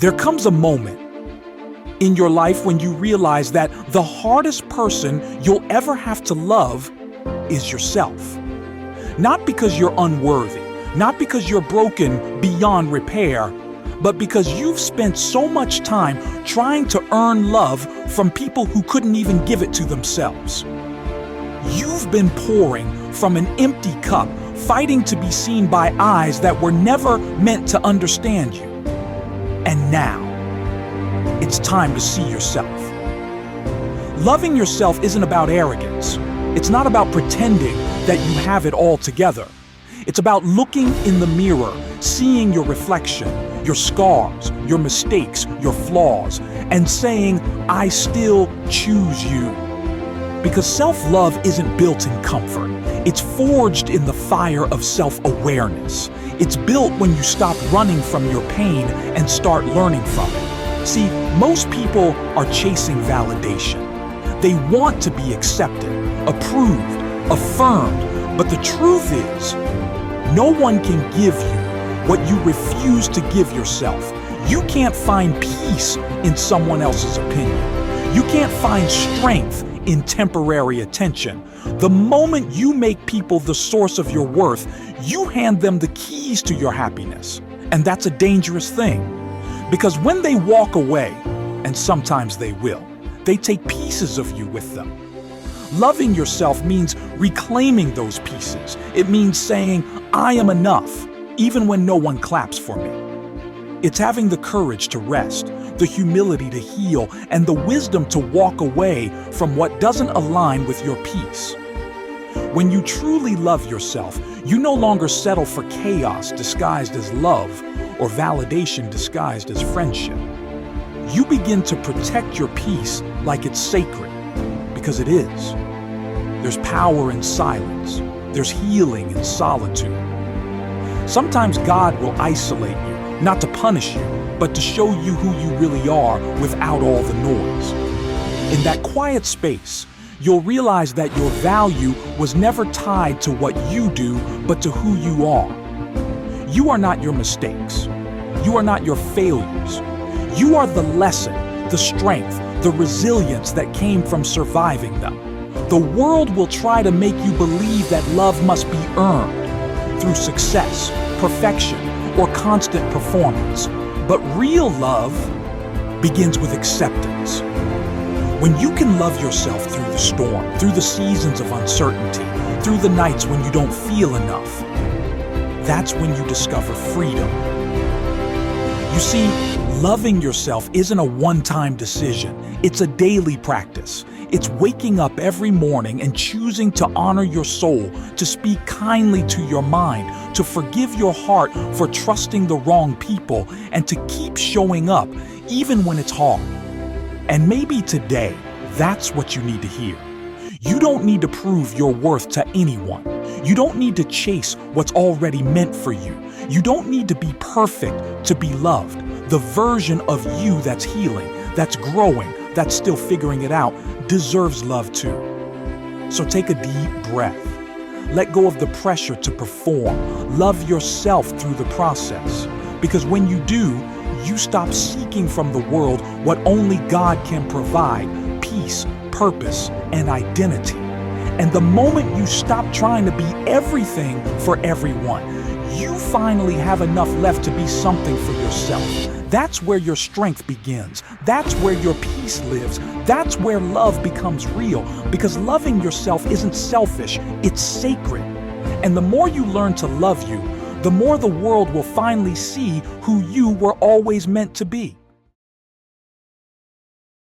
There comes a moment in your life when you realize that the hardest person you'll ever have to love is yourself. Not because you're unworthy, not because you're broken beyond repair, but because you've spent so much time trying to earn love from people who couldn't even give it to themselves. You've been pouring from an empty cup, fighting to be seen by eyes that were never meant to understand you. And now, it's time to see yourself. Loving yourself isn't about arrogance. It's not about pretending that you have it all together. It's about looking in the mirror, seeing your reflection, your scars, your mistakes, your flaws, and saying, I still choose you. Because self-love isn't built in comfort. It's forged in the fire of self-awareness. It's built when you stop running from your pain and start learning from it. See, most people are chasing validation. They want to be accepted, approved, affirmed, but the truth is, no one can give you what you refuse to give yourself. You can't find peace in someone else's opinion. You can't find strength in temporary attention. The moment you make people the source of your worth, you hand them the keys to your happiness. And that's a dangerous thing. Because when they walk away, and sometimes they will, they take pieces of you with them. Loving yourself means reclaiming those pieces. It means saying, I am enough, even when no one claps for me. It's having the courage to rest, the humility to heal, and the wisdom to walk away from what doesn't align with your peace. When you truly love yourself, you no longer settle for chaos disguised as love or validation disguised as friendship. You begin to protect your peace like it's sacred, because it is. There's power in silence. There's healing in solitude. Sometimes God will isolate you, not to punish you, but to show you who you really are without all the noise. In that quiet space, you'll realize that your value was never tied to what you do, but to who you are. You are not your mistakes. You are not your failures. You are the lesson, the strength, the resilience that came from surviving them. The world will try to make you believe that love must be earned through success, perfection, or constant performance. But real love begins with acceptance. When you can love yourself through the storm, through the seasons of uncertainty, through the nights when you don't feel enough, that's when you discover freedom. You see, loving yourself isn't a one-time decision. It's a daily practice. It's waking up every morning and choosing to honor your soul, to speak kindly to your mind, to forgive your heart for trusting the wrong people, and to keep showing up even when it's hard. And maybe today, that's what you need to hear. You don't need to prove your worth to anyone. You don't need to chase what's already meant for you. You don't need to be perfect to be loved. The version of you that's healing, that's growing, that's still figuring it out, deserves love too. So take a deep breath. Let go of the pressure to perform. Love yourself through the process. Because when you do, you stop seeking from the world what only God can provide: peace, purpose, and identity. And the moment you stop trying to be everything for everyone, you finally have enough left to be something for yourself. That's where your strength begins. That's where your peace lives. That's where love becomes real. Because loving yourself isn't selfish, it's sacred. And the more you learn to love you, the more the world will finally see who you were always meant to be.